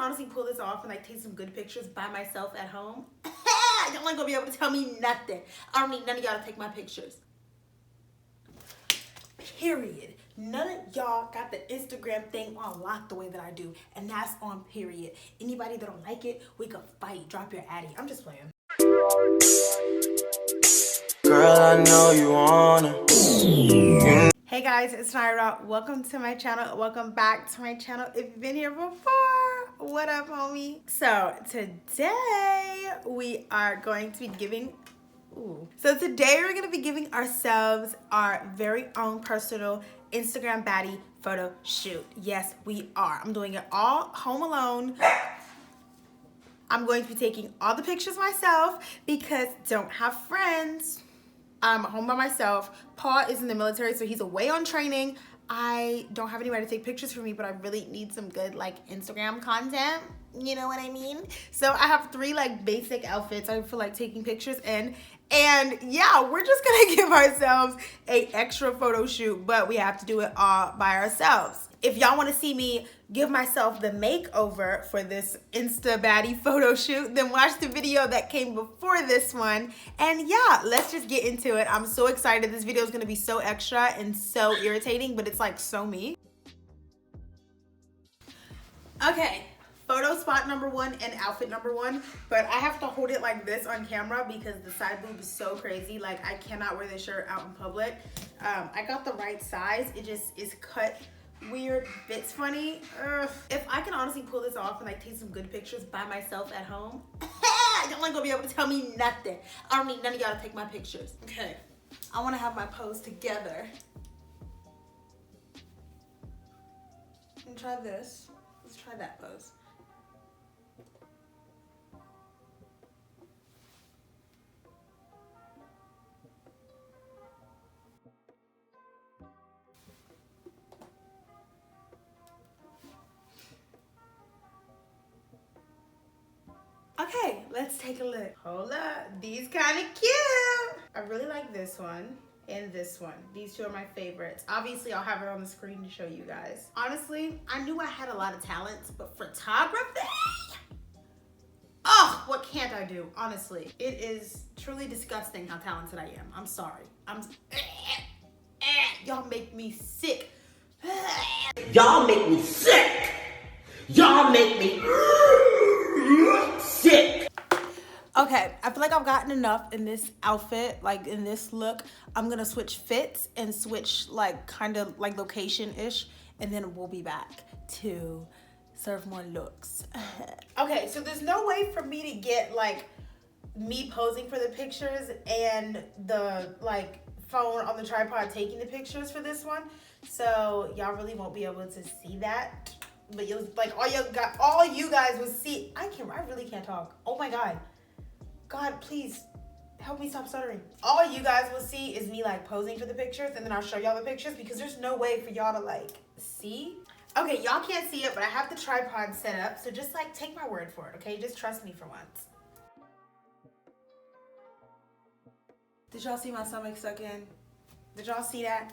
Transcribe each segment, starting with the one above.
honestly pull this off and like take some good pictures by myself at home, y'all ain't gonna be able to tell me nothing. I don't need none of y'all to take my pictures. Period. None of y'all got the Instagram thing on lock the way that I do, and that's on period. Anybody that don't like it, we can fight. Drop your addy. I'm just playing. Girl, I know you wanna. Hey guys, it's NyraDelRey. Welcome to my channel. Welcome back to my channel. If you've been here before, what up, homie? So today we are going to be giving. Today we're gonna be giving ourselves our very own personal Instagram baddie photo shoot. Yes, we are. I'm doing it all home alone. I'm going to be taking all the pictures myself because don't have friends. I'm home by myself. Paul is in the military, so he's away on training. I don't have anybody to take pictures for me, but I really need some good like Instagram content. You know what I mean? So I have 3 like basic outfits I feel like taking pictures in. And yeah, we're just gonna give ourselves a extra photo shoot, but we have to do it all by ourselves. If y'all wanna see me give myself the makeover for this Insta baddie photo shoot, then watch the video that came before this one. And yeah, let's just get into it. I'm so excited. This video is gonna be so extra and so irritating, but it's like so me. Okay. Photo spot number 1 and outfit number 1, but I have to hold it like this on camera because the side boob is so crazy. Like I cannot wear this shirt out in public. I got the right size. It just is cut weird, fits funny. If I can honestly pull this off and like take some good pictures by myself at home, y'all ain't gonna be able to tell me nothing. I don't need none of y'all to take my pictures. Okay, I wanna have my pose together. And try this. Let's try that pose. Okay, let's take a look. Hold up, these kind of cute. I really like this one and this one. These 2 are my favorites. Obviously, I'll have it on the screen to show you guys. Honestly, I knew I had a lot of talents, but photography? Oh, what can't I do? Honestly, it is truly disgusting how talented I am. I'm sorry. Y'all make me sick. Y'all make me sick. Y'all make me sick. Okay, I feel like I've gotten enough in this outfit, like in this look. I'm gonna switch fits and switch like kind of like location-ish, and then we'll be back to serve more looks. Okay, so there's no way for me to get like me posing for the pictures and the like phone on the tripod taking the pictures for this one. So y'all really won't be able to see that. But you'll like all you guys will see. I really can't talk. Oh my god. God, please help me stop stuttering. All you guys will see is me like posing for the pictures, and then I'll show y'all the pictures because there's no way for y'all to like see. Okay, y'all can't see it, but I have the tripod set up, so just like take my word for it, okay? Just trust me for once. Did y'all see my stomach stuck in? Did y'all see that?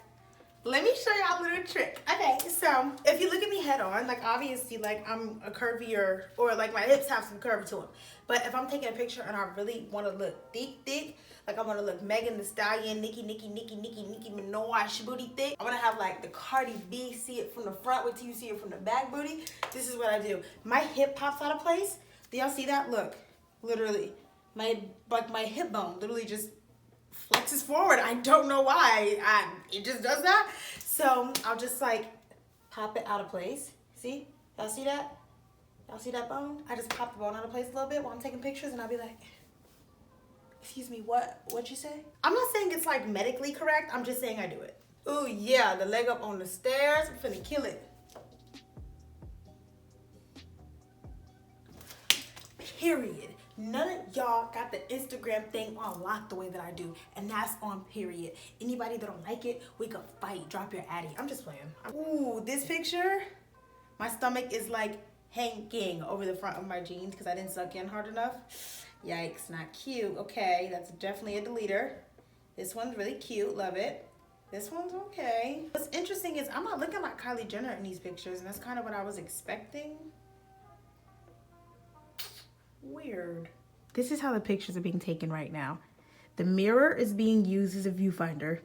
Let me show y'all a little trick. Okay, so if you look at me head on, like obviously like I'm a curvier, or like my hips have some curve to them. But if I'm taking a picture and I really want to look thick, like I want to look Megan Thee Stallion, Nicki Minaj booty thick. I want to have like the Cardi B, see it from the front, wait till you see it from the back booty. This is what I do. My hip pops out of place. Do y'all see that? Look, literally, my hip bone literally just flexes forward. I don't know why. It just does that. So I'll just like pop it out of place. See? Y'all see that? Y'all see that bone? I just pop the bone out of place a little bit while I'm taking pictures, and I'll be like, excuse me, what'd you say? I'm not saying it's like medically correct. I'm just saying I do it. Ooh yeah, the leg up on the stairs. I'm finna kill it. Period. None of y'all got the Instagram thing on lock the way that I do, and that's on period. Anybody that don't like it, we can fight. Drop your addy. I'm just playing. Ooh, this picture, my stomach is like hanging over the front of my jeans because I didn't suck in hard enough. Yikes, not cute. Okay, that's definitely a deleter. This one's really cute, love it. This one's okay. What's interesting is I'm not looking like Kylie Jenner in these pictures, and that's kind of what I was expecting. Weird. This is how the pictures are being taken right now. The mirror is being used as a viewfinder.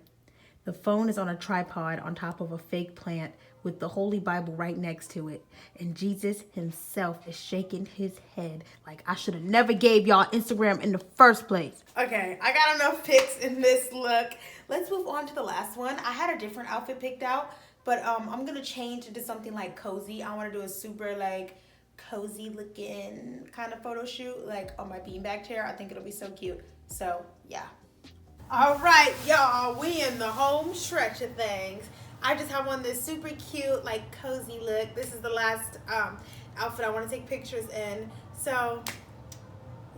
The phone is on a tripod on top of a fake plant with the Holy Bible right next to it. And Jesus himself is shaking his head like I should have never gave y'all Instagram in the first place. Okay, I got enough pics in this look. Let's move on to the last one. I had a different outfit picked out, but I'm gonna change into something like cozy. I wanna do a super like cozy looking kind of photo shoot, like on my beanbag chair. I think it'll be so cute. So yeah. All right, y'all, we in the home stretch of things. I just have on this super cute, like cozy look. This is the last outfit I want to take pictures in. So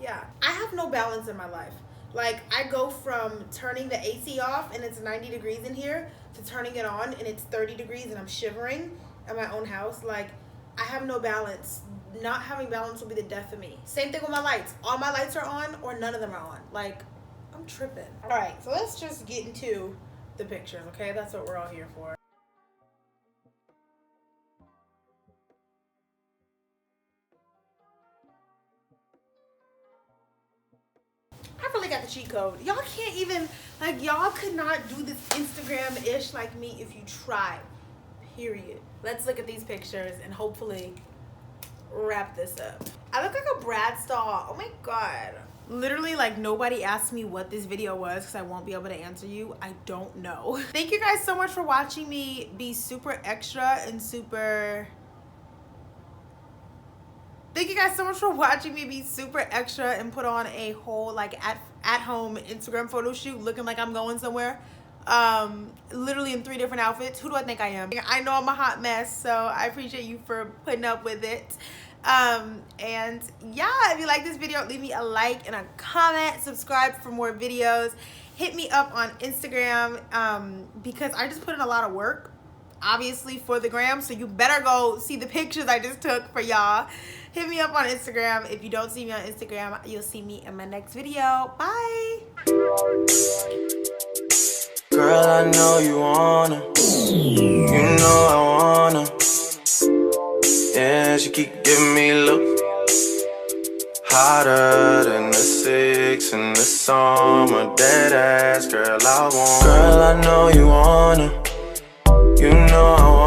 yeah, I have no balance in my life. Like, I go from turning the AC off and it's 90 degrees in here to turning it on and it's 30 degrees and I'm shivering at my own house. Like, I have no balance. Not having balance will be the death of me. Same thing with my lights. All my lights are on or none of them are on. Like, I'm tripping. All right, so let's just get into the pictures, okay? That's what we're all here for. I really got the cheat code. Y'all can't even, like, y'all could not do this Instagram-ish like me if you tried, period. Let's look at these pictures and hopefully wrap this up. I look like a Brad Stall. Oh my God. Literally, like, nobody asked me what this video was because I won't be able to answer you. I don't know. Thank you guys so much for watching me be super extra and super... Thank you guys so much for watching me be super extra and put on a whole, like, at home Instagram photo shoot looking like I'm going somewhere. Literally in 3 different outfits. Who do I think I am? I know I'm a hot mess, so I appreciate you for putting up with it. And yeah, if you like this video, leave me a like and a comment, subscribe for more videos, hit me up on Instagram, because I just put in a lot of work, obviously, for the gram, so you better go see the pictures I just took for y'all. Hit me up on Instagram. If you don't see me on Instagram, you'll see me in my next video. Bye. Girl, I know you wanna, you know I wanna. Yeah, she keep giving me look hotter than the 6 in the summer. Dead ass, girl, I want. Girl, I know you wanna, you know I